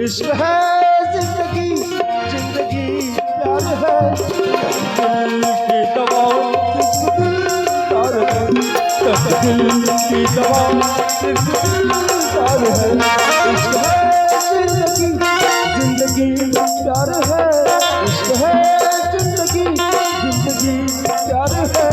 इश्क है जिंदगी जिंदगी प्यार है की दवा प्यार है दिल की दवा प्यार है इश्क है जिंदगी जिंदगी प्यार है इश्क है जिंदगी जिंदगी प्यार है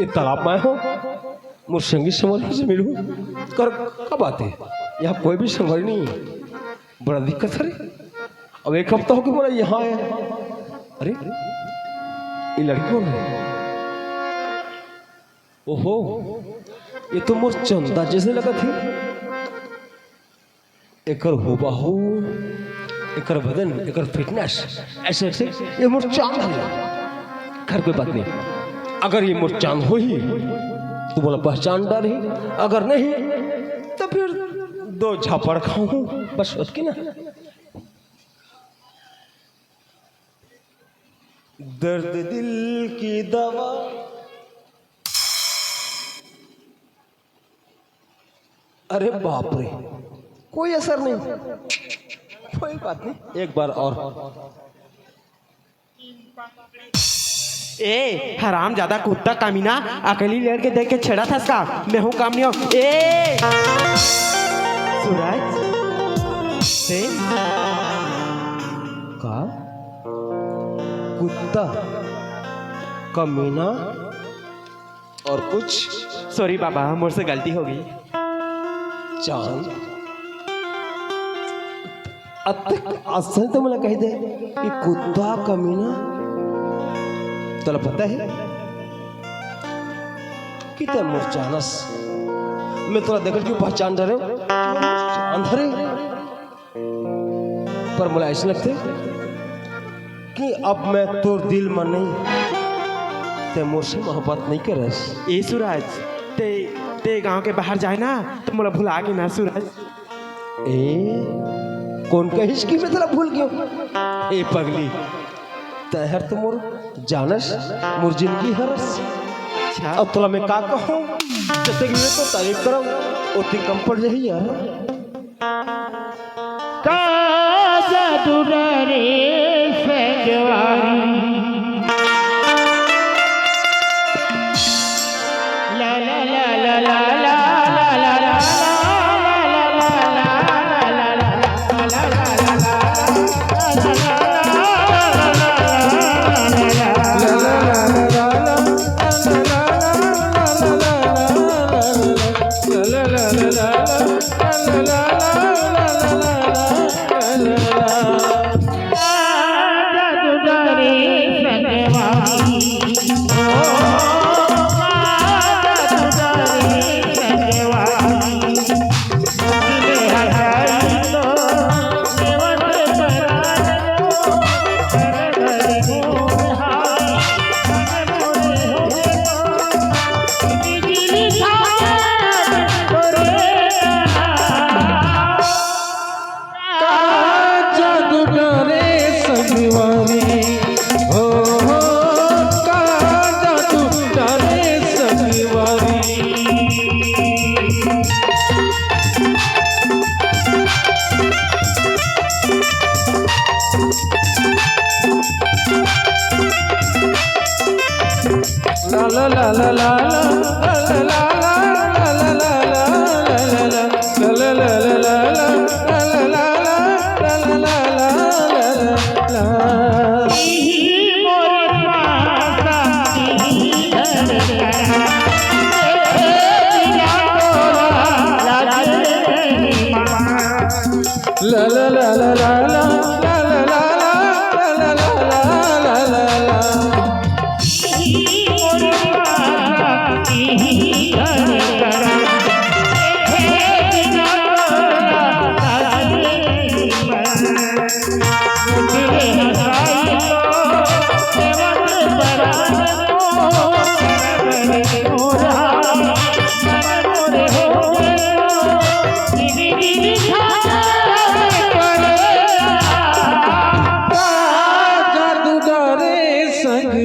ये तालाब में हो मुझ संगी संवरी से मिलूं कर कब आते यहाँ कोई भी संवरी नहीं है बड़ा दिक्कत है अब एक हफ्ता हो गया बोला यहाँ है अरे ये लड़की कौन है ओहो ये तो मोर चंदा जैसे लगा थी एकर हुबहू एकर बदन एकर फिटनेस ऐसे ऐसे ये मोर चांद है खैर कोई बात नहीं अगर ये मोर चांद हो ही तो बोला पहचान डाली अगर नहीं तो फिर दो झापड़ खाऊं बस उसकी ना दर्द दिल की दवा अरे बाप रे कोई असर नहीं कोई बात नहीं एक बार और ए हराम ज्यादा कुत्ता कामीना अकेली लड़के देख के छेड़ा था इसका मैं हूँ काम नहीं हूँ ए सूरज से का कुत्ता कमीना और कुछ सॉरी बाबा मुझसे गलती हो गई चांद असं तो मला कही दे कि कुत्ता कमीना तुला पता है कि ते मुरचानस मैं तुला देखकर क्यों पहचान रहे हो अंधरे पर मुझे ऐसा लगता है कि अब मैं तोर दिल में नहीं ते मुझसे मोहब्बत नहीं कर रहा ए सूरज ते ते गांव के बाहर जाए ना तो मुझे भुला के ना सूरज ए कौन कहिस कि मैं तेरा भूल गयो ए पगली तहर तो मोर जानस मोर जिंदगी हरस अच्छा अब तोला मैं का कहूं जैसे कि मैं तो तारीफ करूं ओती कम पड़ रही यार का जादू रे सजवारी ला ला ला ला ला ला ला ला ला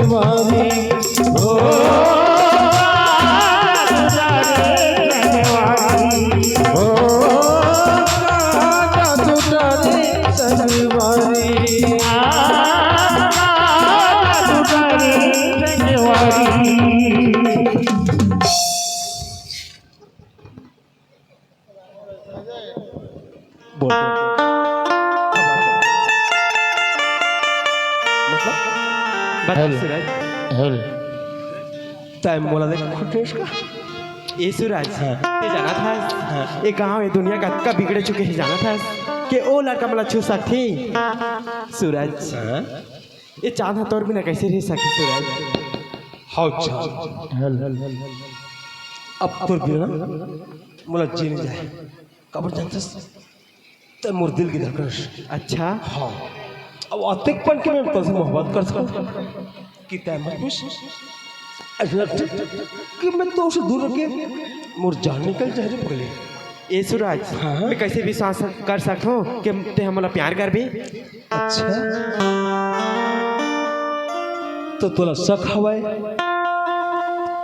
संगवारी ओ ओ काटा टुटारे संगवारी बोल बता सूरज हेल टाइम बोला देख खुटेश का ये सूरज ते जाना था ये गांव ये दुनिया का बिगड़े चुके हैं जाना था कि ओ लड़का मला छू सकती सूरज ये चांद हथौर बिना कैसे रह सकी सूरज हाउ चांद हेल अब तो बिना मुला जीने जाए कबर जानतस ते मोर दिल की धड़कन अच्छा हाँ अब अतिकपन के मैं तुझसे मोहब्बत कर सकता कि तय मत पूछ ऐसा लगता कि मैं तो उसे दूर रखे मोर जान निकल जाए रे पगले ये सूरज हाँ। मैं कैसे विश्वास कर सकता हूँ कि ते हमारा प्यार कर भी अच्छा तो तोला शक हवाए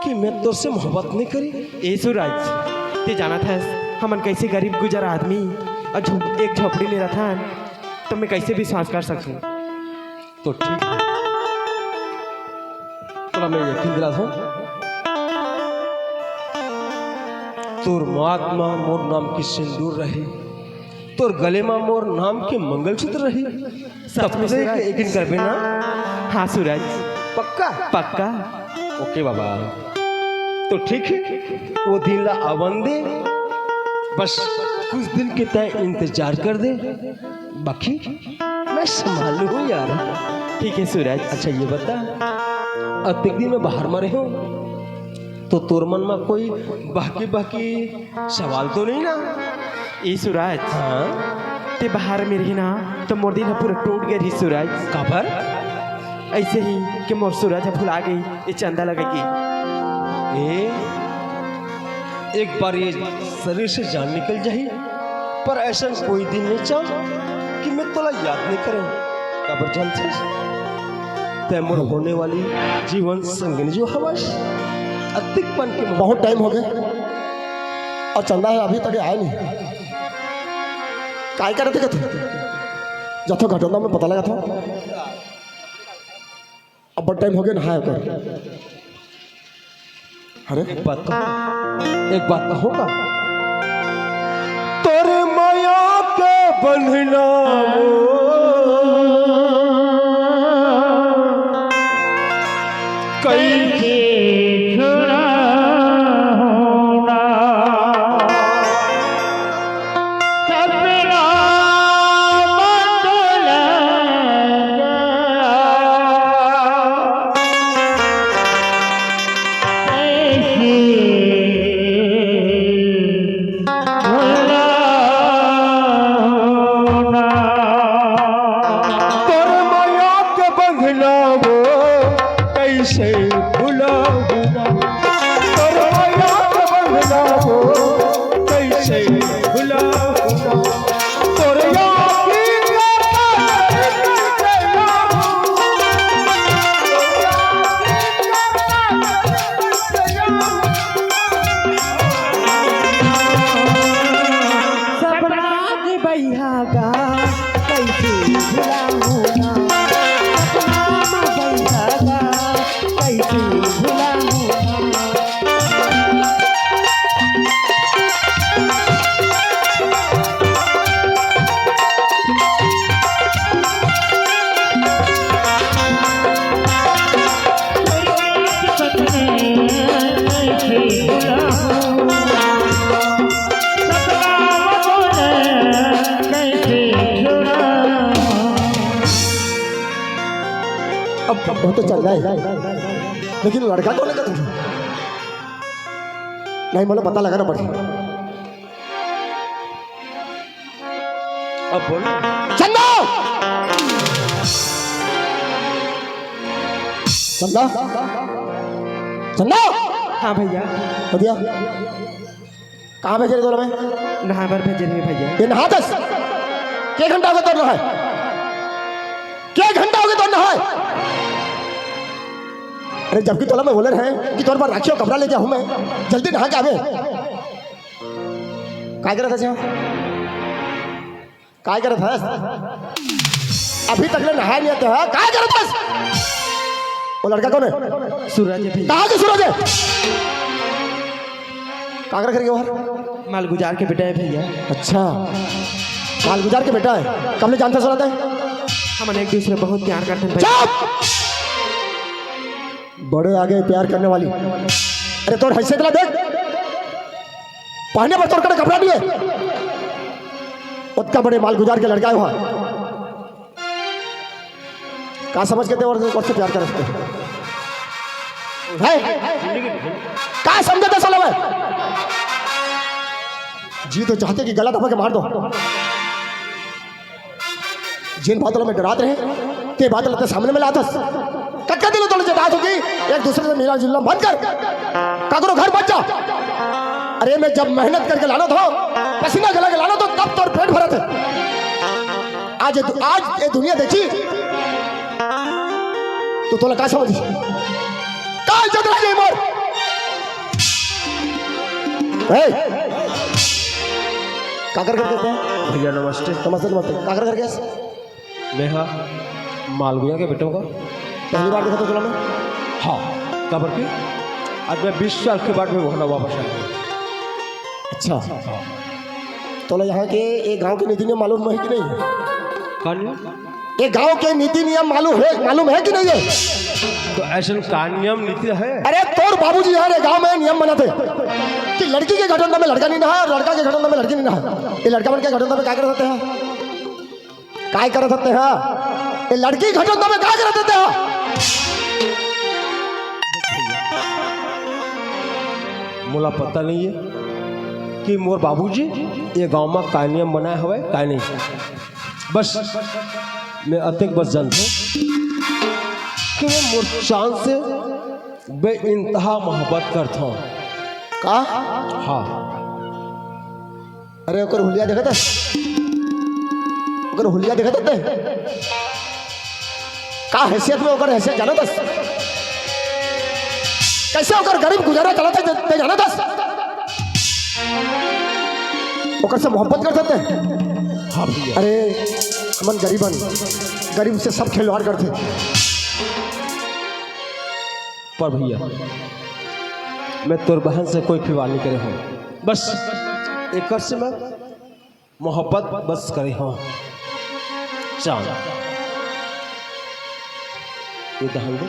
कि मैं तुझसे मोहब्बत नहीं करी ये सूरज ते जाना था हमन कैसे गरीब गुजर आदमी और एक झोपड़ी में रहता तो मैं कैसे विश्वास कर सकूं तो ठीक है तोला मैं यकीन दिला हूँ तोर महात्मा मोर नाम की सिंदूर रही तोर गले में मोर नाम के मंगलसूत्र रही सच में से सूरज? यकीन कर ना हाँ सूरज पक्का पक्का ओके बाबा तो ठीक है वो दिन ला आवन दे बस कुछ दिन के तय इंतजार कर दे बाकी मैं संभालू यार ठीक है सूरज अच्छा ये बता अतिक दिन में बाहर में रहे तो तोर मन में कोई बाकी सवाल तो नहीं ना ये सूरज हाँ ते बाहर में रही ना तो मोर दिल पूरा टूट गया रही सूरज काबर ऐसे ही कि मोर सूरज भुला गई ये चंदा लगेगी ए एक बार ये शरीर से जान निकल जाही पर ऐसा कोई दिन नहीं चाह कि मैं तोला याद नहीं करें काबर जानते तैमूर होने वाली जीवन संगनी जो हवस अतिकपन के बहुत टाइम हो गए और चंदा है अभी तक आया नहीं काय कर रहे थे जथो घटना में पता लगा था अब बहुत टाइम हो गया नहाया कर अरे एक बात तो होगा तोरे माया के बंधना कैसे छुड़ा होना सपना बदल तोरे माया के बंधना वो कैसे भुला भुला तोरे माया के बंधना वो कैसे भुला भुला तोरे याद सपना की बैहा का कैसे भुला होना सपना में बैहा का कैसे भुला होना बहुत तो चल रहा है लेकिन लड़का कौन है तुझे नहीं मुझे पता लगाना पड़ेगा अब बोल चंदा चंदा चंदा हाँ भैया भैया कहाँ भेजे दोनों में नहा भर भेजे रहे भैया ये नहा दस क्या घंटा हो गया दौड़ना है क्या घंटा हो गया दौड़ना है अरे जबकि तोला में बोले रहे कि तोर पर राखियो कपड़ा ले जाऊँ मैं, जल्दी नहा के आवे। काय करत है काय करत है? अभी तक ले नहाया नहीं आता है, काय करत है? वो लड़का कौन है? सूरज है भैया। कहाँ के सूरज है? कागर करके बाहर? माल गुजार के बेटा है भैया। अच्छा, माल गुजार के बेटा है। कब ले जानता सुनाता है? हम एक दूसरे बहुत प्यार करते हैं भैया। चुप! बड़े आगे प्यार करने वाली। अरे तोर हैसियत ला देख, पहने पर तोर कड़े कपड़ा नहीं है। उतना बड़े माल गुजार के लड़का है वहां। कहा समझ के और से प्यार कर सकते हैं? कहा समझते साला में? जी तो चाहते कि गला दबा के मार दो। जिन बातों में डराते रहे ते बातों लगते सामने में लाता कटका दिलो तो बात होगी। एक दूसरे से मिला जुलना बंद कर, काकरो घर बच जा। अरे मैं जब मेहनत करके लाना था, पसीना गला के लाना तो तब तोर पेट भरा था। आज ये दुनिया देखी तो तोला का समझ का इज्जत रही मोर। काकर करके कहते हैं? भैया नमस्ते। नमस्ते नमस्ते। काकर करके मैं हाँ मालगुया के बेटों का पहली बार देखा तो तोला में? हाँ कबर की आज मैं 20 साल के बाद में वहाँ वापस आया। अच्छा, तोला यहाँ के एक गांव के नीति नियम मालूम है कि नहीं? कहानी ये गांव के नीति नियम मालूम है कि नहीं है? तो ऐसा का नियम नीति है? अरे अरे तोर बाबूजी यार गांव में नियम बनाते कि लड़की के घटना में लड़का नहीं नहा और लड़का के घटना में लड़की नहीं नहा। ये लड़का बन के घटना में क्या कर सकते हैं? काय कर सकते हैं? ये लड़की घटना में क्या कर सकते हैं? मोला पता नहीं है कि मोर बाबूजी ये गांव में का नियम बनाया हुआ है का नहीं। बस मैं अतिक बस जानता हूँ कि मैं मोर चांद से बेइंतहा मोहब्बत करता हूँ। का? हाँ अरे ओकर हुलिया देखा था? ओकर हुलिया देखा था? का हैसियत में ओकर हैसियत जाना था? कैसे ओकर गरीब गुजारा चला था ते जाना था? ओकर से मोहब्बत कर सकते हैं? हाँ भैया। अरे हमन गरीब से सब खिलवाड़ करते। पर भैया मैं तोर बहन से कोई खिलवाड़ नहीं करे हूँ, बस एक से मैं मोहब्बत बस करे हूँ। चांद ये दहन दे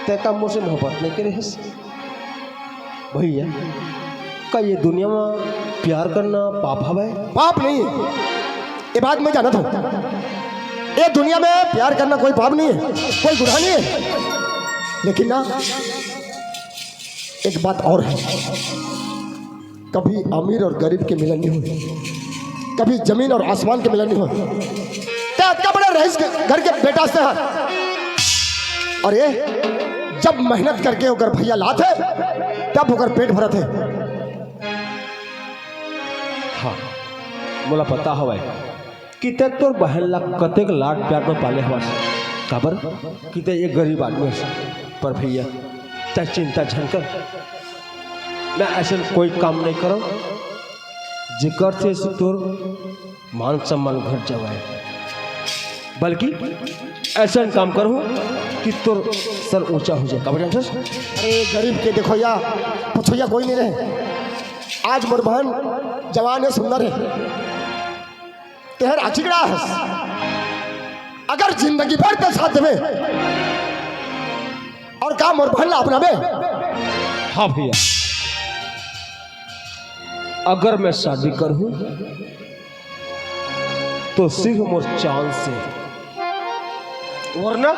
ते का मुझसे मोहब्बत नहीं करे है भैया। का ये दुनिया में प्यार करना पाप है? पाप नहीं है, ये बात मैं जानता हूँ। ये दुनिया में प्यार करना कोई पाप नहीं है, कोई गुनाह नहीं है। लेकिन ना एक बात और है, कभी अमीर और गरीब के मिलन नहीं हुए, कभी जमीन और आसमान के मिलन नहीं हुए। क्या बड़ा रईस घर के बेटा से है। और ये जब मेहनत करके होकर भैया लाते तब होकर पेट भरत है। हाँ मोला पता हवा कि ते तोर बहन ला कतेक लाड प्यार में पाले हवा खबर कि ते एक गरीब आदमी है। पर भैया ते चिंता झनकर मैं ऐसा कोई काम नहीं करो जिकर से तोर मान सम्मान घट जाए, बल्कि ऐसा काम करो कि तोर सर ऊंचा हो जाए। खबर? अरे गरीब के देखो या पूछो या कोई नहीं रहे। आज मोर बहन जवान है, सुंदर है, तेहर आचिकड़ा है। अगर जिंदगी भर के साथ देवे और का मोर बहन ला अपना बे। हाँ भैया, अगर मैं शादी करूं तो सिर्फ मोर चांद से, वरना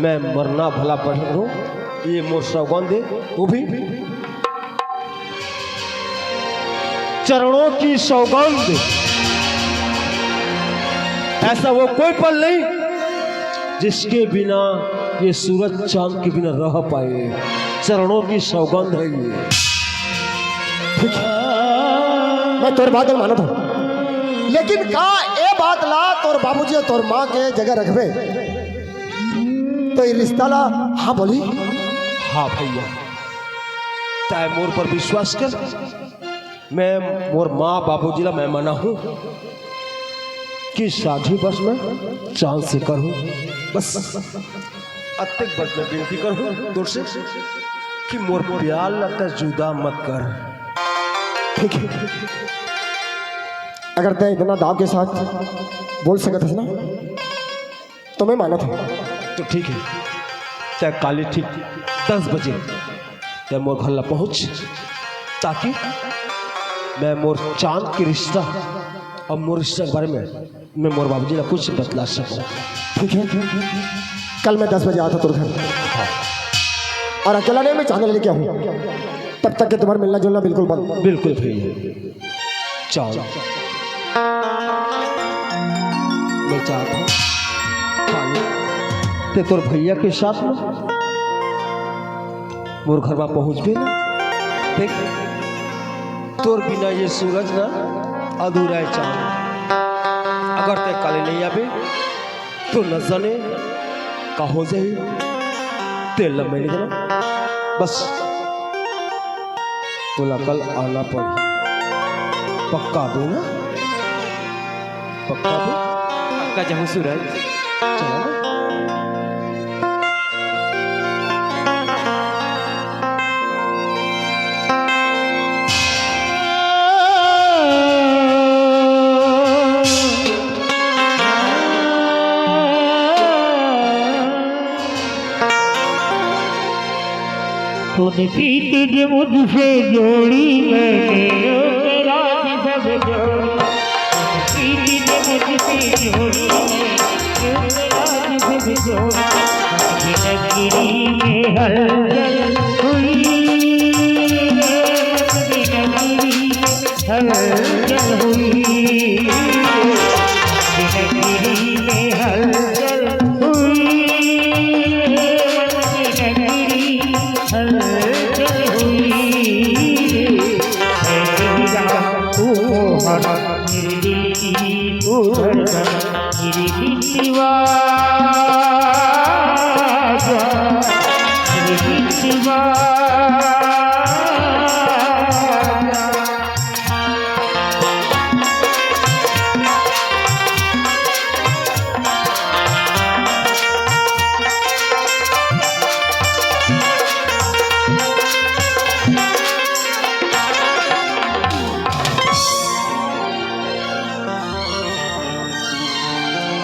मैं मरना भला पड़ हूं। ये मोर सौगंध है, वो भी चरणों की सौगंध। ऐसा वो कोई पल नहीं जिसके बिना ये सूरज चांद के बिना रह पाए। चरणों की सौगंध है ये। मैं तोर बात मानत हूँ, लेकिन का ए बात ला तोर बाबूजी और तोर माँ के जगह रखबे तो ये रिश्ता ला हाँ बोली। हाँ भैया, तय मोर पर विश्वास कर। मैं मोर माँ बाबूजी ला मैं मना हूँ कि शादी बस में चांद से करूँ। बस अत्यक बस में विनती करूँ दूर से कि मोर प्यार लगता जुदा मत कर। ठीक है, अगर तय इतना दाव के साथ बोल सकते थे ना तो मैं माना था। तो ठीक है, तय काली ठीक 10 बजे तय मोर घर ला पहुँच, ताकि मैं मोर चांद के रिश्ता और मोर रिश्ता के बारे में मैं मोर बाबूजी ला कुछ बतला सकूँ। ठीक है, कल मैं 10 बजे आता तुर घर। और अकेला नहीं, मैं चांद लेके आऊँ। तब तक के तुम्हारा मिलना जुलना बिल्कुल बंद। बिल्कुल भैया, चांद मैं चाहता हूँ ते तोर भैया के साथ में मोर घर में पहुँच भी ना। देख, तोर बिना ये सूरज ना अधूरा है चांद। अगर ते काले नहीं आवे तो न जाने का हो जाए। तेल लंबे नहीं देना, बस तोला कल आना पड़ी। पक्का दो ना, पक्का दो। पक्का जाऊँ सूरज। चलो ना। तूने प्रीत जो मुझसे जोड़ी मैंने तेरा सब जोड़ी। प्रीत जो मुझसे जोड़ी मैंने तेरा सब जोड़ी। जिंदगी में हलचल हुई, जिंदगी हलचल हुई, जिंदगी में हलचल हुई, जिंदगी हलचल हुई। तू हर मेरे दिल की तू धड़कन, मेरी दिल दीवाना, मेरी दिल दीवाना।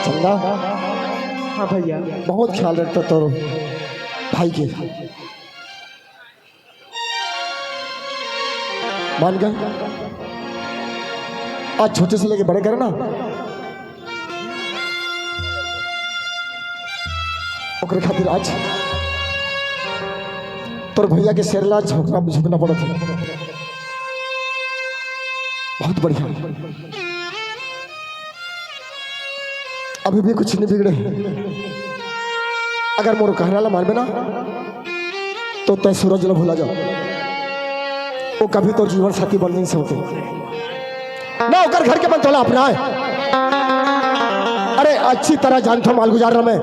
चंदा, हाँ भैया। बहुत ख्याल रखता तो भाई के। मान गए, आज छोटे से लेके बड़े करे ना, ओकरे खातिर आज तोर भैया के शेरला झुकना पड़ा था। बहुत बढ़िया, अभी भी कुछ नहीं बिगड़े। अगर मोर कहना ला मानबे ना तो तय सूरज ला भूला जाओ। वो कभी तो जीवन साथी बन नहीं सकते ना, होकर घर के मन तोला अपना है। अरे अच्छी तरह जानता हूं माल गुजार में,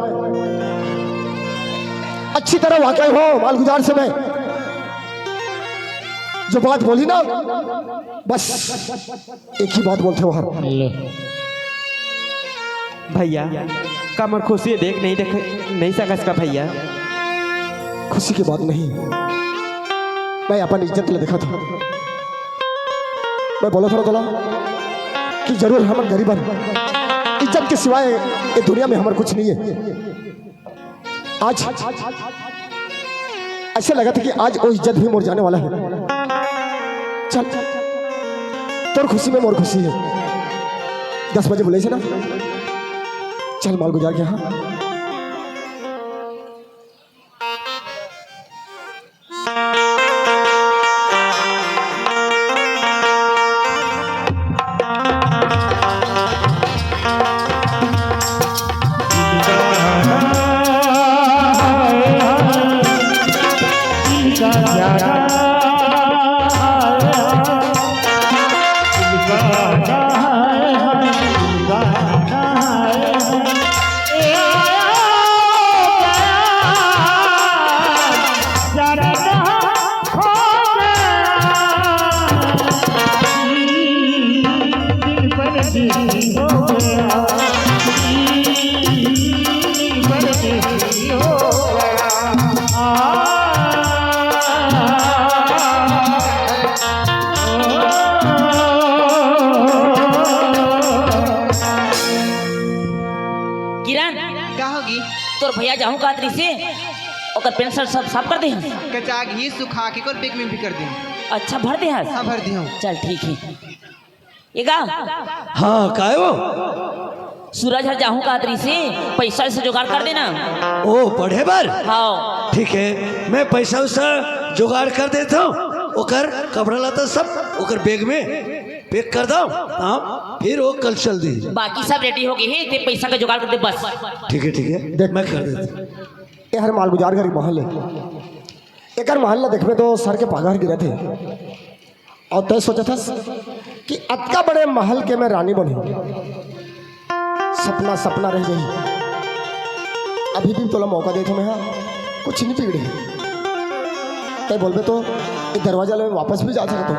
अच्छी तरह वाकई हो माल गुजार से मैं। जो बात बोली ना, बस एक ही बात बोलते हो हर। भैया कमर खुशी देख नहीं सकस का भैया। खुशी की बात नहीं, मैं अपन इज्जत ले देखा था। मैं बोला था तोला कि जरूर हम गरीब हैं, इज्जत के सिवाय ये दुनिया में हमारे कुछ नहीं है। आज ऐसे लगा था कि आज वो इज्जत भी मोर जाने वाला है। चल, तोर खुशी में मोर खुशी है। 10 बजे बोले से ना, चल माल गुजार के। हाँ, Yeah. रही से ओकर पेंट शर्ट सब साफ कर दे कचा घी सुखा के कर बेग में भी कर दी। अच्छा भर दे हाँ भर दी हूँ। चल ठीक है ये गा हाँ काय वो सूरज हर जाहूँ का तरी से पैसा से जुगाड़ कर देना। ओ पढ़े बार हाँ ठीक है, मैं पैसा उसा जुगाड़ कर देता हूँ। ओकर कपड़ा लाता सब ओकर बैग में पैक कर दो। हाँ फिर वो कल चल दी। बाकी सब रेडी हो गए हैं ते पैसा का जुगाड़ कर दे बस। ठीक है देख मैं कर देता। ये हर मालगुजार घर महल है। एक महल देखने तो सर के पगार गिरे थे और तय सोचा था कि अतका बड़े महल के मैं रानी बनी। सपना सपना रह गई। अभी भी तोला मौका दे तो मैं हाँ कुछ नहीं बिगड़े। तय बोल बे तो ये दरवाजा ले वापस भी जा सकते हो।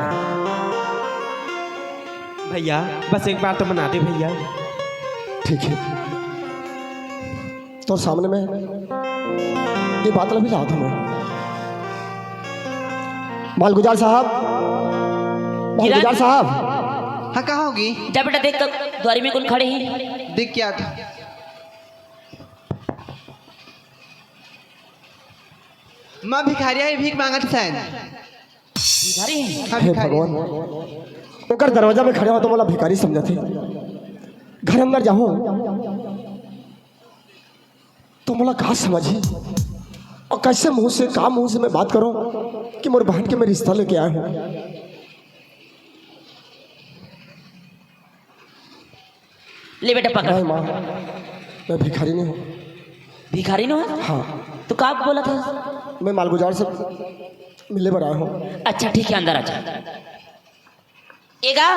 भैया बस एक बार तो बना दे भैया। ठीक है तो सामने में ये बात अभी रहा था मैं। मालगुजार साहब, मालगुजार साहब। हाँ कहाँ होगी? जा बेटा देख द्वारी में कौन खड़े हैं। देख क्या था? माँ भिखारिया है, भीख मांगा था शायद। भिखारी हैं? हाँ हे भिखारी। भगवान, ओकर दरवाजा में खड़े हो तो बोला भिखारी समझा थे। घर अंदर जाऊं तो बोला कहा समझी और कैसे मुंह से मैं बात करूं कि मोर बहन के मैं रिश्ता लेके आया हूं। ले बेटा पकड़। नहीं माँ, मैं भिखारी नहीं हूँ। भिखारी न हो हाँ, तो का बोला था। मैं मालगुजार से मिलने पर आया हूँ। अच्छा ठीक है अंदर आजा। एगा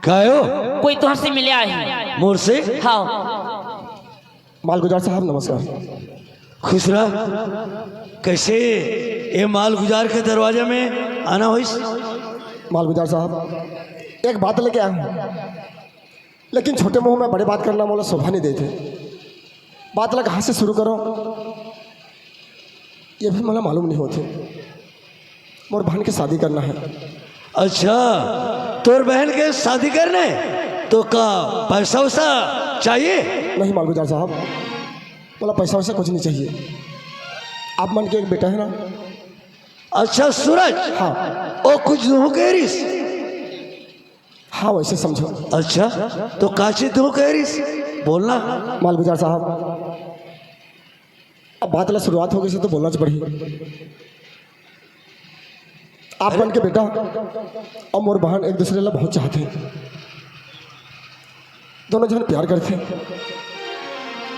कायो कोई तुहर से मिले आए हैं। मोर से हाँ मालगुजार साहब नमस्कार। खुश रह। कैसे ये माल गुजार के दरवाजे में आना हो? मालगुजार साहब एक बात लेके आया हूँ, लेकिन छोटे मुंह में बड़े बात करना मोला शोभा नहीं देते। बात लगा कहाँ से शुरू करो ये भी मला मालूम नहीं होते। मोर बहन की शादी करना है। अच्छा तोर बहन के शादी करने तो का पैसा वैसा चाहिए? नहीं मालगुजार साहब, बोला पैसा वैसा कुछ नहीं चाहिए। आप मन के एक बेटा है ना। अच्छा सूरज, हाँ ओ कुछ दू कह हाँ वैसे समझो। अच्छा तो काची दू कह बोलना। मालगुजार साहब अब बात ला शुरुआत हो गई से तो बोलना पड़ी। आप मन के बेटा और मोर बहन एक दूसरे ला बहुत चाहते हैं। दोनों जन प्यार करते हैं।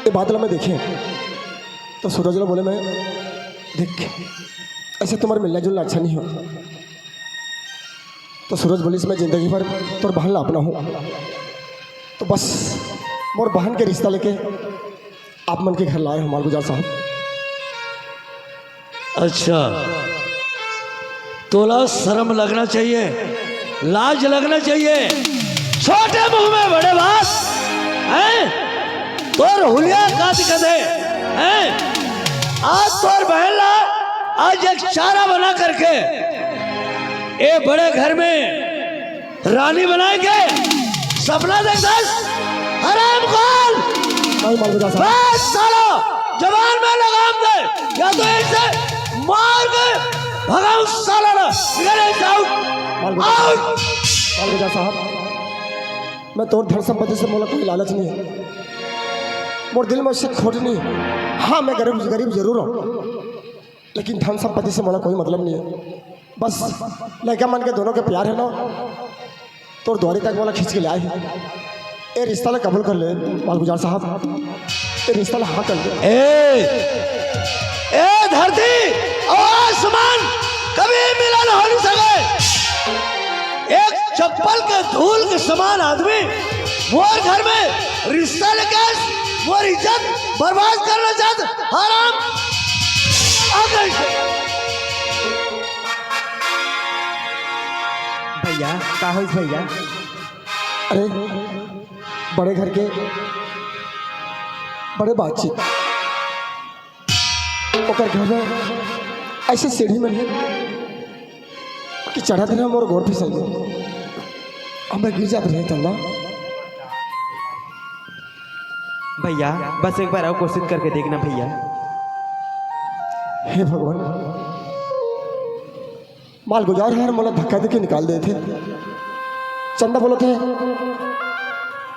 ये बात ला मैं देखे तो सूरज ला बोले मैं देख ऐसे तुम्हारे मिलना जुलना अच्छा नहीं हो। तो सूरज बोली मैं जिंदगी भर तोर बहन ला अपना हूँ। तो बस मोर बहन के रिश्ता लेके आप मन के घर लाए हो मालगुजार साहब। अच्छा तोला शर्म लगना चाहिए, लाज लगना चाहिए। छोटे मुंह में बड़े बात हैं। तोर हुलिया काट कदे हैं। आज तोर बहन ला आज एक चारा बना करके ए बड़े घर में रानी बनाएंगे। सपना देखता हराम खोल। नहीं मालगुजार साहब, बस सालो जवान में लगाम दे या तो इसे मार के भगाओ साला ना। मालगुजार साहब मैं तोर धन संपत्ति से मोला कोई लालच नहीं है। मोर दिल में उससे खोट नहीं है। हाँ मैं गरीब जरूर हूँ, लेकिन धन संपत्ति से मोला कोई मतलब नहीं है। बस लड़का मन के दोनों के प्यार है ना, तो द्वारी तक मोला खींच के लाए है। ये रिश्ता ला कबूल कर ले मालगुजार साहब। ये रिश्ता ला हाँ कर ले। ए धरती और आसमान कभी मिलन हो नहीं सके। एक चप्पल के धूल के समान आदमी मोर घर में रिश्ता लेके मोर इज्जत बर्बाद करना चाहता। हराम भैया का हो भैया? अरे बड़े घर के बड़े बातचीत ओकर घर में ऐसे सीढ़ी में नहीं कि चढ़ा देना मोर गोर फिसल गए। अब मैं गिर जाते रहे तल्ला। भैया बस एक बार और कोशिश करके देखना भैया। हे भगवान, माल गुजार है मला धक्का देके निकाल दिए थे। चंदा बोलो थे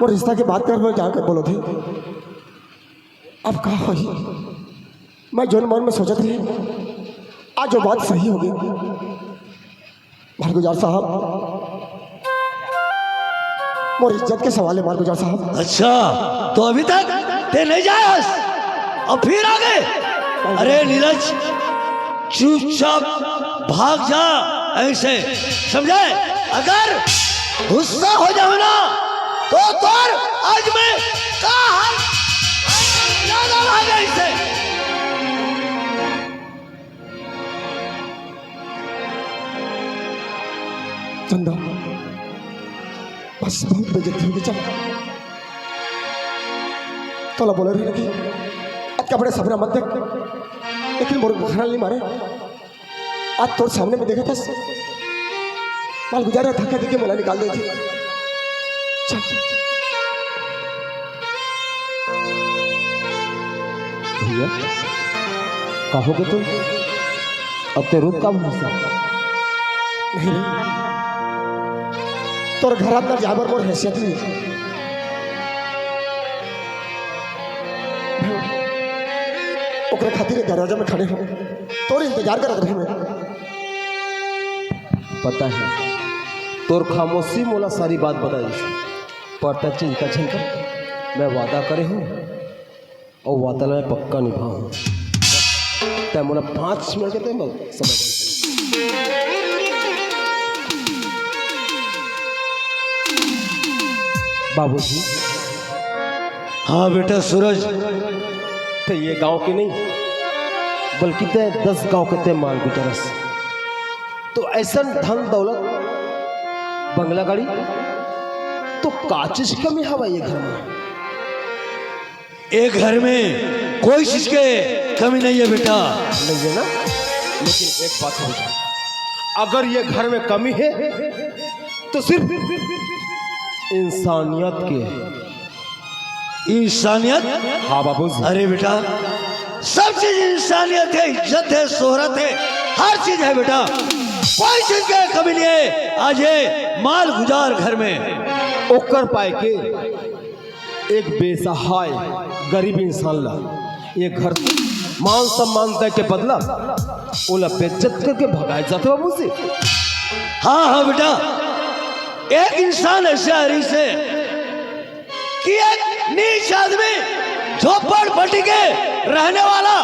वो रिश्ता की बात कर जाकर बोलो थे। अब कहा हुई मैं जो मन में सोचा थी आज वो बात सही होगी। माल गुजार साहब, मोर इज्जत के सवाल है माल गुजार साहब। अच्छा तो अभी तक ते नहीं जायस और फिर आ गए। अरे नीरज चुपचाप भाग जा, ऐसे समझे। अगर गुस्सा हो जाओ ना तो तोर आज मैं कहा ज्यादा भागे ऐसे। चंदा बस बहुत बेइज्जती होगी। चल तोला बोला रही लगी आज कपड़े सपना मत देख, लेकिन मोर बुखार नहीं मारे। आज तोर सामने में देखा था माल गुजारा धक्का देके मला निकाल दी थी। चल भैया कहोगे तुम अब ते रूप का भरोसा नहीं रे, तोर घर अंदर जाबर मोर हैसियत नहीं। ओकरे खातिर दरवाजा में खड़े हो तोर इंतजार करत रहे मैं। पता है तोर खामोशी मोला सारी बात बता दी, पर चिंता झनकर मैं वादा करे हूँ और वादा मैं पक्का निभाऊँ। तय मोला 5 मिनट के मैं समझ। बाबूजी, हाँ बेटा सूरज, ते ये गांव के नहीं बल्कि ते 10 गांव के ते माल गुजरस। तो ऐसा धन दौलत बंगला गाड़ी तो काचिश कमी हवा ये घर में। एक घर में कोई चीज के कमी नहीं है बेटा। नहीं है ना, लेकिन एक बात हो जाए, अगर ये घर में कमी है तो सिर्फ इंसानियत के। इंसानियत? हाँ बाबूजी। अरे बेटा सब चीज इंसानियत है, इज्जत है, शोहरत है, हर चीज है बेटा। कोई चीज की कमी नहीं है आज ये माल गुजार घर में। ओकर पाए के एक बेसहाय गरीब इंसान ला ये घर से मान सम्मान दे के बदला ओला बेइज्जत करके भगाए जाते बाबू से। हाँ हाँ बेटा, एक इंसान ऐसे हरी से कि एक नीच आदमी झोपड़ पट्टी के रहने वाला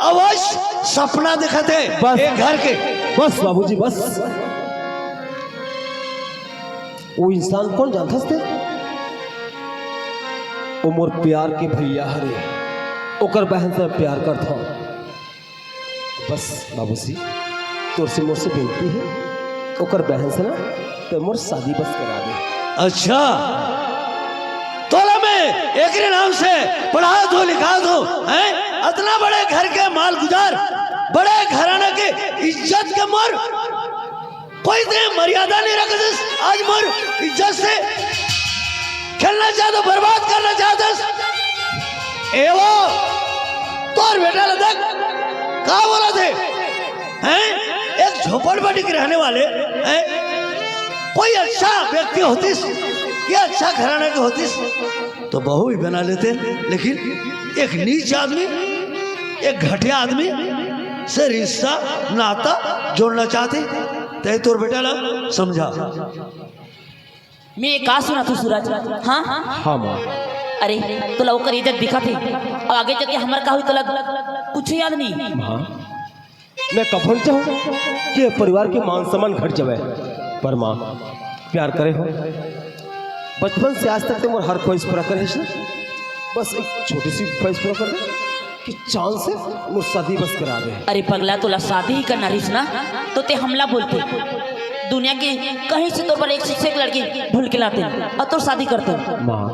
अवश्य सपना दिखाते बस। एक घर के। बस बाबूजी बस। वो इंसान कौन जानता थे? वो मोर प्यार के भैया हरे, ओकर बहन से प्यार करता हूँ। बस बाबूजी तोर से मोर से बेनती है, ओकर बहन से ना तो मोर शादी बस करा दे। अच्छा तोला में एक नाम से पढ़ा दो लिखा दो हैं? इतना बड़े घर के माल गुजार, बड़े घराना के इज्जत के मोर कोई ते मर्यादा नहीं रखते। आज मोर इज्जत से खेलना चाहते, बर्बाद करना चाहते। एवो तोर बेटा लदक कहा बोला थे हैं? एक झोपड़पट्टी के रहने वाले हैं, कोई अच्छा व्यक्ति होतीस या अच्छा घराना के होतीस तो बहू भी बना लेते, लेकिन एक नीच आदमी, एक घटिया आदमी से रिश्ता नाता जोड़ना चाहते। तय तोर बेटा ला समझा। मैं ये कहा सुना तू सूरज? हाँ हाँ माँ। अरे तो लवकर इज्जत दिखा थी और आगे जाके हमारे का हुई तो कुछ याद नहीं। माँ मैं कफन चाहूँ कि परिवार के मान सम्मान घट जाए, पर माँ प्यार करे हो बचपन से आज तक तुम हर ख्वाहिश पूरा करे ना। बस एक छोटी सी ख्वाहिश पूरा कर दे कि चांद से मुझ शादी बस करा दे। अरे पगला तोला शादी ही करना रही ना तो ते हमला बोलते दुनिया के कहीं से तो पर एक से एक लड़की ढूंढ के लाते और तो शादी करते। माँ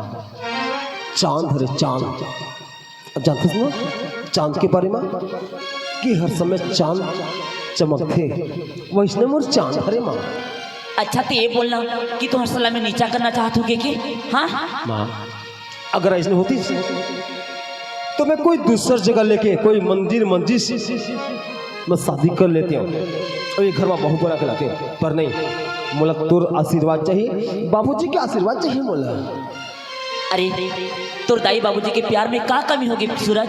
चांद हरे चांद, अब जानते ना चांद के बारे में कि हर समय चांद चमकते, वैष्णव और चांद हरे माँ। अच्छा तो ये बोलना कि तू हर सलाह में नीचा करना चाहत होगे कि हाँ? माँ अगर ऐसे होती तो मैं कोई दूसर जगह लेके कोई मंदिर मंदिर से मैं शादी कर लेती हूँ और ये घर में बहू बना के लाते हूँ। पर नहीं मोला तोर आशीर्वाद चाहिए, बाबूजी के आशीर्वाद चाहिए मोला। अरे तोर दाई बाबूजी के प्यार में का कमी होगी सूरज?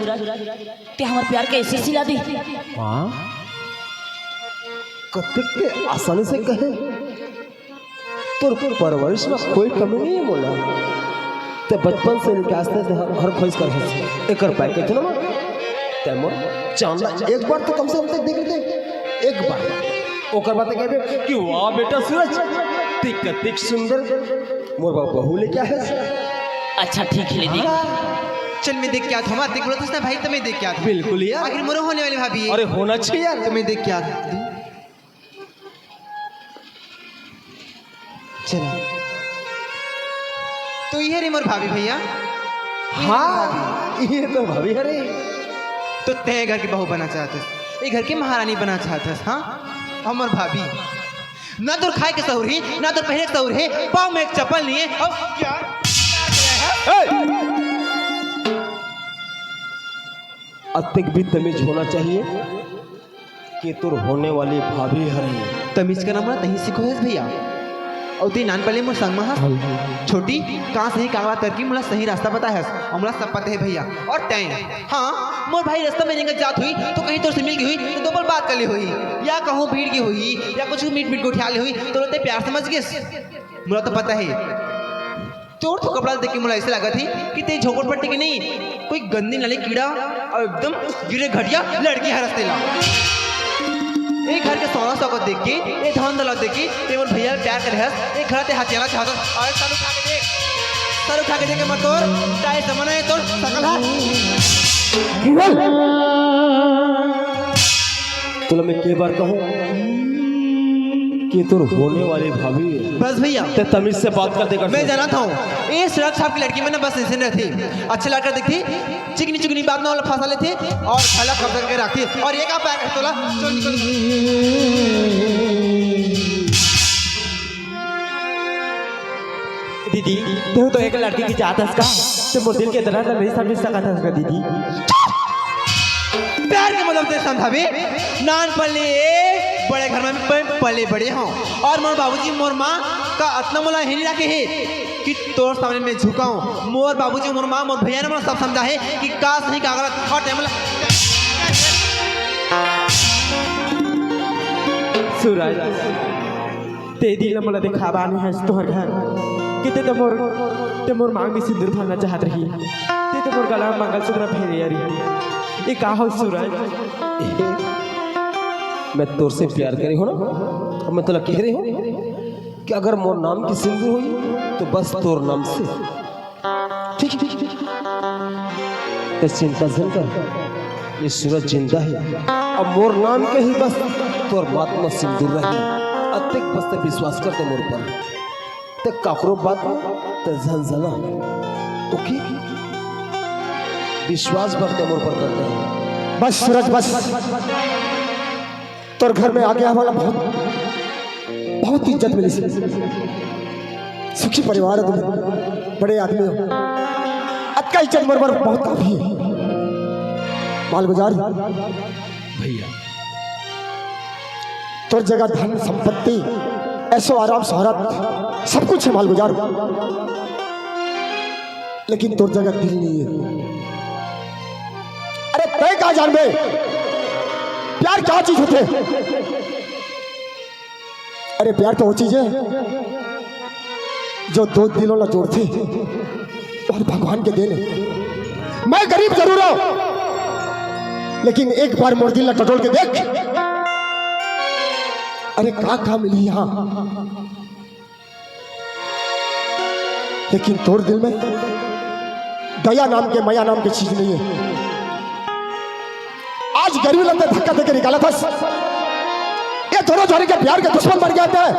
ते हमारे प्यार के ऐसे सिला दी। हाँ कते के आसानी से कहे तोर परवरिश में कोई कमी नहीं है मोला। ते बचपन से लेके आज तक हर ख्वाहिश कर है एक पाए के ना ते मोर चांदा एक बार तो कम से कम तक देख लेते एक बार ओकर बात कहबे कि वाह बेटा सूरज ते कतिक सुंदर मोर बहू ले क्या है। अच्छा ठीक है दी। चल मैं देख के आता हूँ। देख बोला था भाई तुम्हें देख के आता हूँ। बिल्कुल यार, आखिर मोरो होने वाली भाभी है। अरे होना चाहिए यार। तुम्हें देख के आता हूँ। चलो तो ये रे मोर भाभी भैया। हाँ ये तो भाभी है रे। तो तय घर की बहू बना चाहते, ये घर की महारानी बना चाहते। हाँ हमर भाभी ना तो खाए के सहूर है ना तो पहने के सहूर है, पाँव में एक चप्पल नहीं है। और क्या अतिक भी तमीज होना चाहिए कि तुर होने वाली भाभी है। तमीज का नाम नहीं सीखो है भैया। और ती नान पले मुझ संग में छोटी कहाँ सही कागवा करके मुझे सही रास्ता पता है और मुझे सब पता है भैया। और टाइम हाँ मोर भाई रास्ता में निकल जात हुई तो कहीं तो से मिल गई हुई तो दो पल बात कर ली हुई या कहूँ भीड़ की हुई या कुछ मीट मीट को उठा ली हुई तो लोग प्यार समझ गए। मुझे तो पता है तोड़ तो कपड़ा देख के मुझे ऐसे लगा थी कि तेरी झोंपड़ पट्टी की नहीं कोई गंदी नाली कीड़ा और एकदम गिरे घटिया लड़की है रस्ते ला। एक घर के सोना सौगत देख के एक धन दौलत देख के ये मोर भैया प्यार कर है एक घर ते हाथ जाना चाहता और सर उठा के देख मत तोर चाहे जमाना है तोर सकल तो मैं के बार कहूँ कि तुर होने वाली भाभी है। बस भैया ते तमीज से बात कर देगा। मैं जाना था ये सड़क साहब की लड़की में ना बस ऐसे रहती अच्छे लड़का देखती चिकनी चिकनी बात ना वाला फंसा लेते और थैला कब्जा करके रखती और ये का पैर है तोला चल निकल। दीदी तू तो एक लड़की की चाहता है इसका तो मोर दिल के तरह नहीं समझ सका था उसका। दीदी प्यार के मतलब से समझावे नान पले बड़े घर में पले बड़े हों और मोर बाबूजी मोर माँ का इतना मोला हिनी रखे है कि तोर सामने में झुकाऊं। मोर बाबूजी मोर माँ मोर भैया ने मोला सब समझा है कि का सही का गलत और टाइम सूरज ते दिल मोला दिखावा नहीं है तोहर घर कि ते मोर मांग में सिंदूर भरना चाहत रही ते तो मोर गला में मंगलसूत्र फेरे रही। ये का हो सूरज? मैं तोर से प्यार करे हो ना और मैं तो कह रही हूँ कि अगर मोर नाम की सिंदूर हुई तो बस तोर नाम से ठीक है। चिंता जन कर ये सूरज जिंदा है अब मोर नाम के ही बस तोर बात में सिंदूर रही अतिक बस ते विश्वास करते मोर पर ते काकरो बात ते झंझना ओके विश्वास भरते मोर पर करते हैं। बस सूरज बस तोर घर में आ गया वाला बहुत इज्जत मिली सुखी परिवार है तुम बड़े आदमी हो अक्का इज्जत मरमर बहुत काफी है। माल गुजार भैया तोर जगह धन संपत्ति ऐसो आराम शोहरत सब कुछ है माल गुजार लेकिन तोर जगह दिल नहीं है। अरे तय कहा जान बे प्यार क्या चीज होते? अरे प्यार तो वो चीज है जो दो दिलों ना जोड़ते और भगवान के देने। मैं गरीब जरूर हूं लेकिन एक बार मोर दिल ना टटोल के देख। अरे का मिली यहां लेकिन तोर दिल में दया नाम के माया नाम की चीज नहीं है। आज गरीब लगते धक्का देकर निकाला था ये दोनों जोड़ी के प्यार के दुश्मन बन गया था।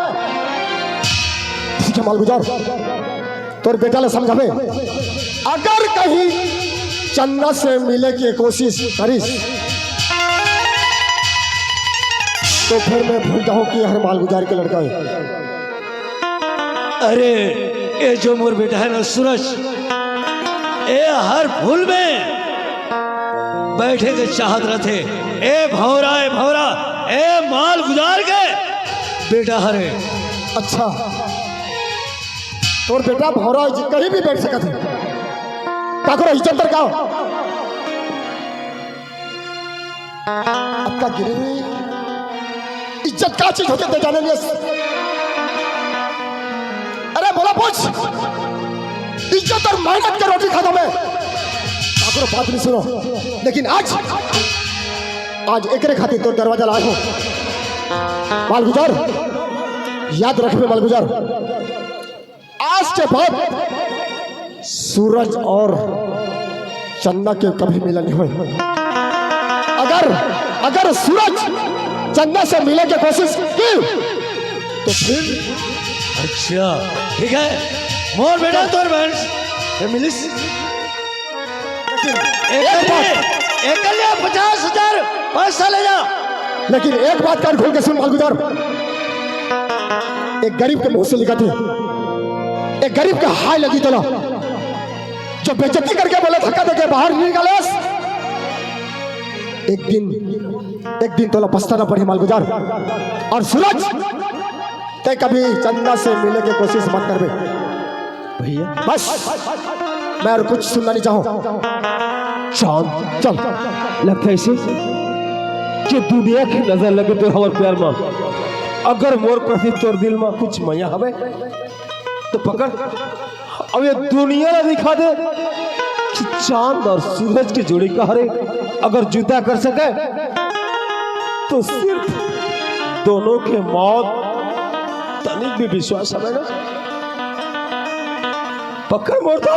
ठीक है माल गुजार तोर बेटा ने समझावे अगर कहीं चन्ना से मिले की कोशिश करीस तो फिर मैं भूल जाऊं कि हर माल गुजार के लड़का है। अरे ये जो मोर बेटा है ना सूरज ये हर फूल में बैठे के चाहत रहते। ए भौरा ए माल गुजार के बेटा हरे। अच्छा तोर बेटा भौरा जी कहीं भी बैठ सकत है, का करो इज्जत का आपका गिरी हुई इज्जत का चीज होते थे जाने लिए। अरे बोला पूछ, इज्जत और मेहनत के रोटी खाता मैं, का करो बात नहीं सुनो। लेकिन आज एकरे खातिर तो दरवाजा लाए हो मालगुजार, याद रखबे मालगुजार, आज के बाद सूरज और चंदा के कभी मिलन नहीं हुए। अगर सूरज चंदा से मिलने की कोशिश की तो फिर अच्छा ठीक है, मोर बेटा तोर बहन मिलिस एक 50,000 पैसा ले जा। लेकिन एक बात कान खोल के सुन मालगुजार, एक गरीब के मुंह से लिखा थी, एक गरीब का हाय लगी तो जो बेइज्जती करके बोले धक्का देके बाहर निकाले, एक दिन तो पछताना पड़े मालगुजार। और सूरज ते कभी चंदा से मिलने की कोशिश मत कर भैया, बस मैं और कुछ सुनना नहीं चाहूं। चांद चल लगता ऐसे कि दुनिया की नजर लगे तो हमारे प्यार में, अगर मोर प्रति तोर दिल में कुछ मैया हवे तो पकड़, अब ये दुनिया ना दिखा दे कि चांद और सूरज की जोड़ी का हरे अगर जुदा कर सके तो सिर्फ दोनों के मौत तनिक भी विश्वास हमें ना। पकड़ मोर तो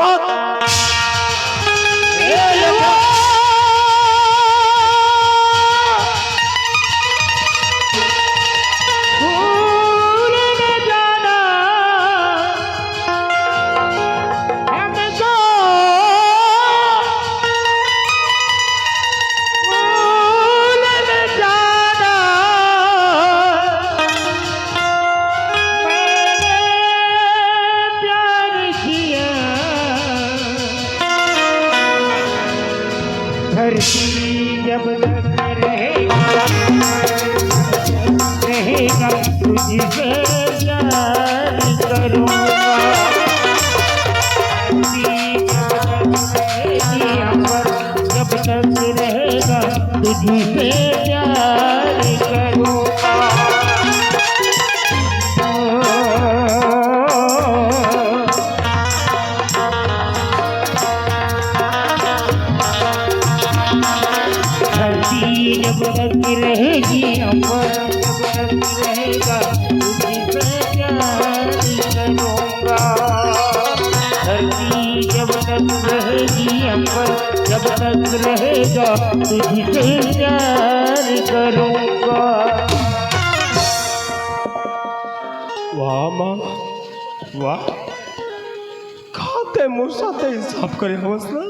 धरती जब रहेगा तुझसे प्यार करूँगा, जब तक रहेगा तुझसे प्यार करूँगा। जब तक रहेगी अमर, जब तक रहेगा तुझसे प्यार करूँगा। धरती जब तक रहेगी अमर, जब तक रहेगा तुझसे प्यार करूँगा। वाह माँ वाह, खाते मुर्साते इंसाफ करे हवसला,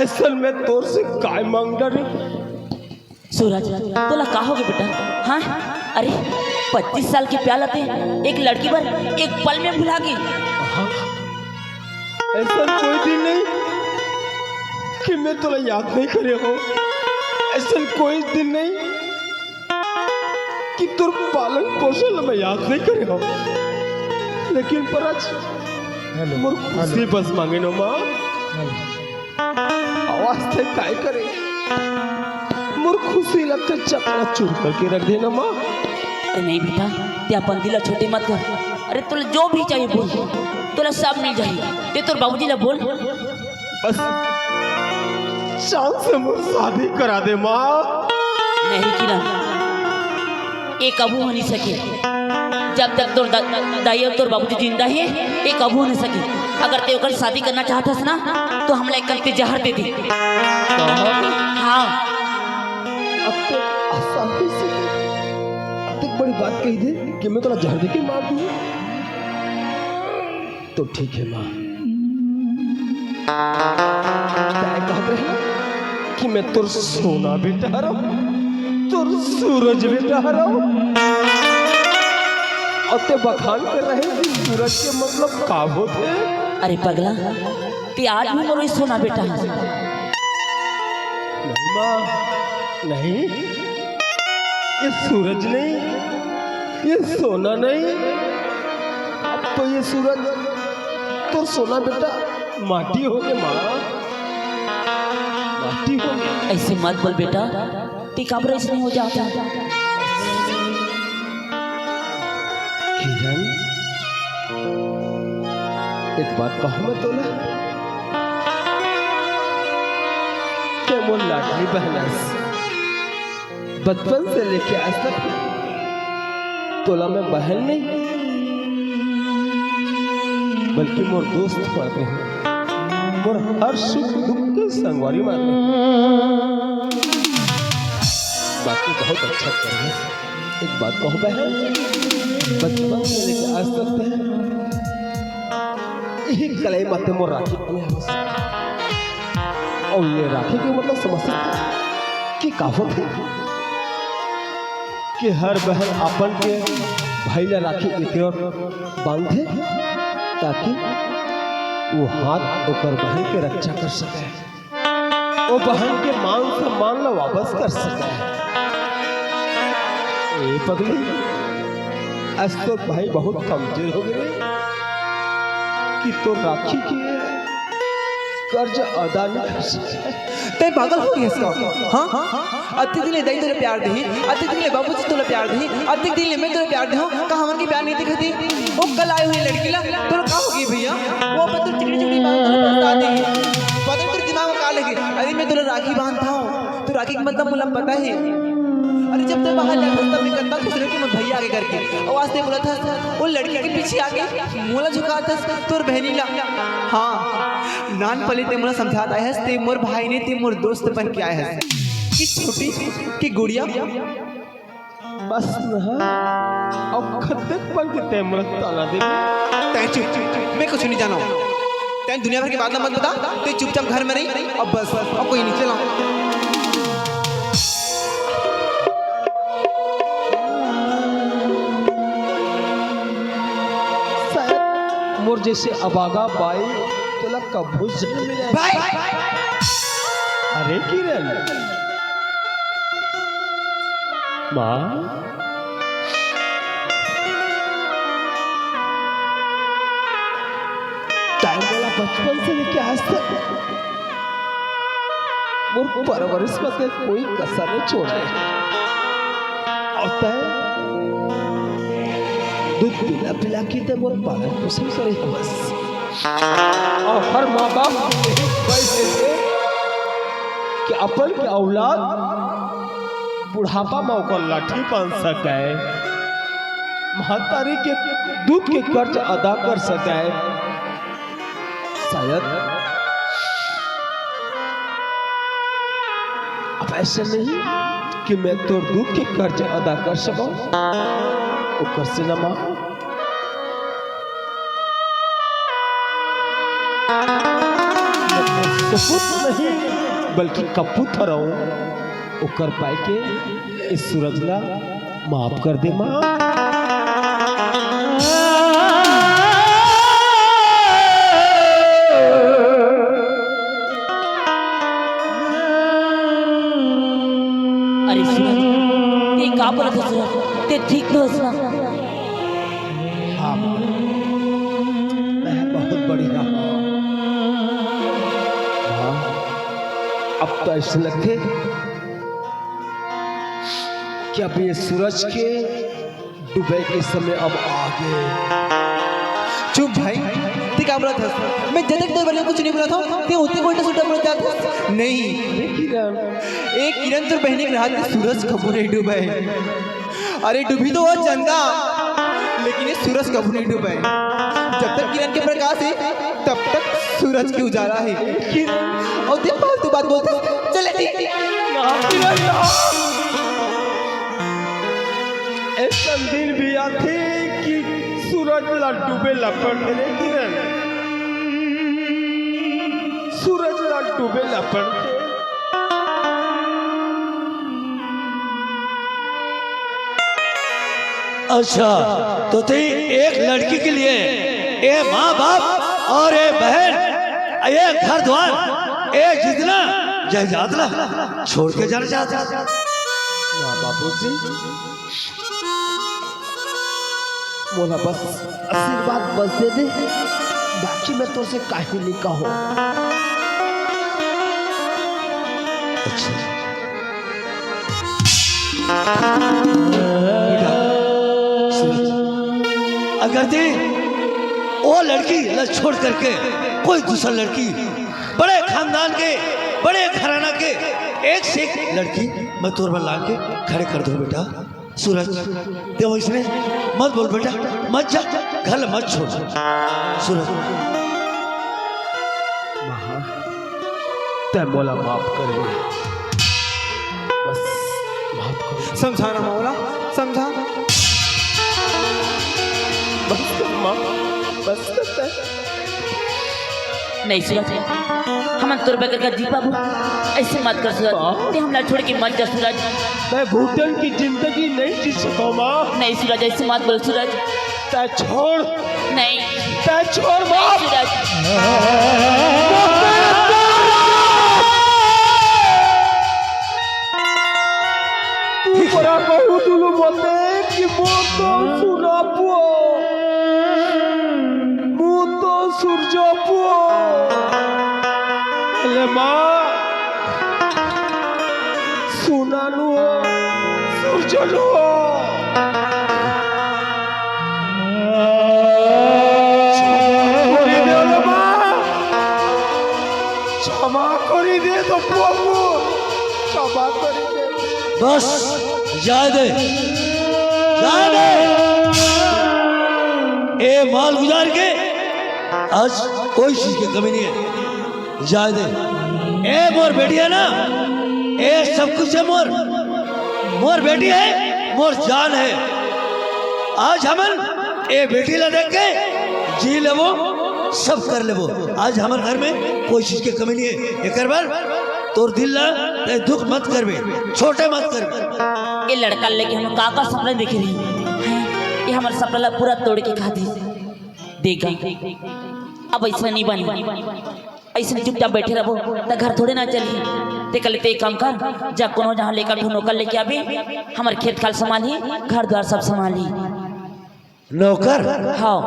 असल में तोर से काय मांग डरे। सूरज तोला का हो गया बेटा? हाँ अरे 25 साल की प्याल आते एक लड़की पर एक पल में भुला गई। ऐसा कोई दिन नहीं कि मैं तोला याद नहीं करे हो, ऐसा कोई दिन नहीं कि तोर पालन पोषण मैं याद नहीं करे हो, लेकिन पर आज मोर खुशी बस मांगे नो माँ, आवाज थे काय करे, मोर खुशी लगते चकना चूर करके रख देना माँ। नहीं बेटा ते अपन दिला छोटे मत कर, अरे तुला जो भी चाहिए बोल, तुला सब मिल जाएगी। ते तोर बाबूजी ला बोल बस चांद से मोर शादी करा दे माँ। नहीं किरा ये कबू हो नहीं सके, जब तक तोर दाई और तोर बाबूजी जिंदा है ये कबू हो नहीं सके। अगर ते ओकर शादी करना चाहतस ना तो हमला एक कल जहर दे दी। हाँ अब तो आसानी से एक बड़ी बात कही दे कि मैं तोला जहर दे के मार दूँ तो ठीक है माँ। क्या कहते हैं कि मैं तुर सोना बेटा रहा, तुर सूरज बेटा रहा, और ते बखान कर रहे कि सूरज के मतलब का होते। अरे पगला ते आज भी मोर सोना बेटा है, नहीं माँ, नहीं, ये सूरज नहीं, ये सोना नहीं, अब तो ये सूरज तो सोना बेटा माटी हो गए माँ, माटी हो गए। ऐसे मत बोल बेटा, टिकाबर ऐसे नहीं हो जाता। किरण, एक बात कहूँ मैं तोला, क्या मोर लाडली बहनस बचपन से लेके आज तक तोला मैं बहन नहीं बल्कि मोर दोस्त मानते हैं, मोर हर सुख दुख के संगवारी मानते हैं। बाकी बहुत अच्छा कर रहे हैं। एक बात कहो बहन, बचपन से लेके आज तक यही कलाई माते मोर राखी बने और ये राखी के मतलब समझ सकते कि काफत है कि हर बहन अपन के भाई ला राखी एक और बांधे ताकि वो हाथ ओकर बहन के रक्षा कर सके, वो बहन के मान सम्मान ला वापस कर सके। ए पगली, आज तो भाई बहुत कमजोर हो गए कि तो राखी के कर्ज अदा नहीं कर सके। ते पागल हो गया इसका। हाँ अति दिन ले दई तोले प्यार दही, अति दिन ले बाबूजी तोले प्यार दही, अति दिन ले मैं तोले प्यार दहूं, का हमन की प्यार नहीं दिखती। वो कल आई हुई लड़की ला तोरा का हो गई भैया, वो अपन तो चिकनी चिकनी बात बता देगी, पता नहीं तेरे दिमाग में का लगी। अरे मैं तोले राखी बांधता हूं, तो राखी का मतलब मुझे पता है। अरे जब तक बाहर जाता तब मैं करता खुश रह के मैं भैया आगे करके आवाज दे बोला था, वो लड़की के पीछे आके मोला झुकाता तोर बहनी ला। हाँ नान पले ते मोला समझाता है, ते मोर भाई ने ते मोर दोस्त बन के आया है कि छोटी की गुड़िया बस ना अब खत्ते पर के तेमर ताला दे। तै चुप, मैं कुछ नहीं जाना, तै दुनिया भर की बात मत बता, तै चुपचाप घर में रही। अब बस अब कोई नहीं, चला। मोर जैसे अबागा बाई तोला कबू जन्म मिले भाई अरे किरण माँ, टाइम वाला बचपन से लेके आज तक मोर परवरिश में कोई कसर नहीं छोड़े और तय दूध पिला पिला के ते मोर पालन पोषण करे बस। और हर माँ बाप वैसे थे कि अपन के औलाद बुढ़ापा में ओकर लाठी बांध सके, महतारी के दूध के कर्ज अदा कर सके। शायद अब ऐसे नहीं कि मैं तो दूध के कर्ज अदा कर सकूं, ओकर से न मां सपूत नहीं बल्कि कपूत रहूं, ओकर पाई के इस सूरज ला माफ कर दे मां। अरे सूरज, ते का बोलत है सूरज? ते ठीक तो हंसना। हाँ मैं बहुत बढ़िया हूँ। हाँ अब तो ऐसे लगते कि अब ये सूरज के डूबे के समय अब आ गए। चुप भाई, ते का बोला था? मैं जब तक तेरे बारे में कुछ नहीं बोला था, ते होते कोई उल्टा बोल जाता नहीं। किरण एक किरण तो बहने के रात में सूरज कबू नहीं डूबा है। अरे डूबी तो वो चंदा, लेकिन ये सूरज कबू नहीं डूबा है। जब तक किरण के प्रकाश है तब तक सूरज की उजाला है। और देख फालतू बात बोलते, चले ठीक ऐसा दिन भी आते कि सूरज ला डूबे लपट रे किरण, सूरज ला डूबे लपट। अच्छा तो ते एक लड़की के लिए ये माँ बाप और ये बहन, ये घर द्वार, ये जितना जायदाद ला छोड़ के जाना चाहता ना बाबूजी, मोला बस आशीर्वाद बस दे दे, बाकी मैं तो से काहे नहीं कहूँ। अच्छा अगर दे वो लड़की ला छोड़ करके कोई दूसरा लड़की बड़े खानदान के बड़े घराना के एक से एक लड़की मैं तोर पर ला के खड़े कर दो बेटा। सूरज देखो इसने मत बोल बेटा, मत जा, घर मत छोड़। सूरज तै मोला माफ कर दे, बस माफ कर, समझाना मौला, समझा। बस कर माँ, बस कर। नहीं सूरज, हम तोर बगैर का जी बाबू, ऐसे मत कर सूरज, ते हमला छोड़ के मत जा सूरज। मैं घुटन की जिंदगी नहीं जी सकूँ माँ। नहीं सूरज, ऐसे मत बोल सूरज। तै छोड़, नहीं तै छोड़ नहीं माँ। सूरज, तू बड़ा कहू दुलू बोलते कि वो तो सुना पुओ, वो तो सूरज पुओ। ले माँ सुना नु सूरज नु क्षमा करी दे तो प्रभु, क्षमा करी दे। बस जाए दे, जाए दे। ए माल गुजार के आज कोई चीज की कमी नहीं है, जाए दे। ए मोर बेटी है ना, ए सब कुछ है मोर, मोर बेटी है, मोर जान है। आज हमन ए बेटी ला देख के जी लेवो, सब कर लेवो। आज हमारे घर में कोई चीज की कमी नहीं है। एक बार तोर दिल ला ते दुख मत करबे, छोटे मत करबे। ये लड़का लेके हम का सपना देख रही हैं, ये हमारे सपना ला पूरा तोड़ के खा दी देगा। अब ऐसा नहीं बनी, ऐसे चुपचाप बैठे रहो तो घर थोड़े ना चली। ते कल ते काम कर, जा कोनो जहाँ लेकर नौकर लेके आबे, हमारे खेत खाल संभाली, घर द्वार सब संभाली। नौकर? हाँ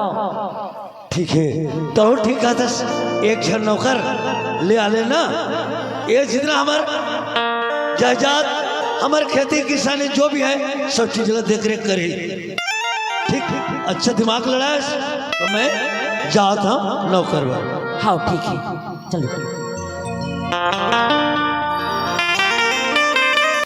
ठीक है, तो ठीक है, 10 एक जन नौकर ले आ लेना। ये जितना हमार जायदाद, हमारे खेती किसानी जो भी है सब चीज देख रेख करे। ठीक, अच्छा दिमाग लड़ाए तो मैं जाता हूँ नौकर। हाँ ठीक है, चलो।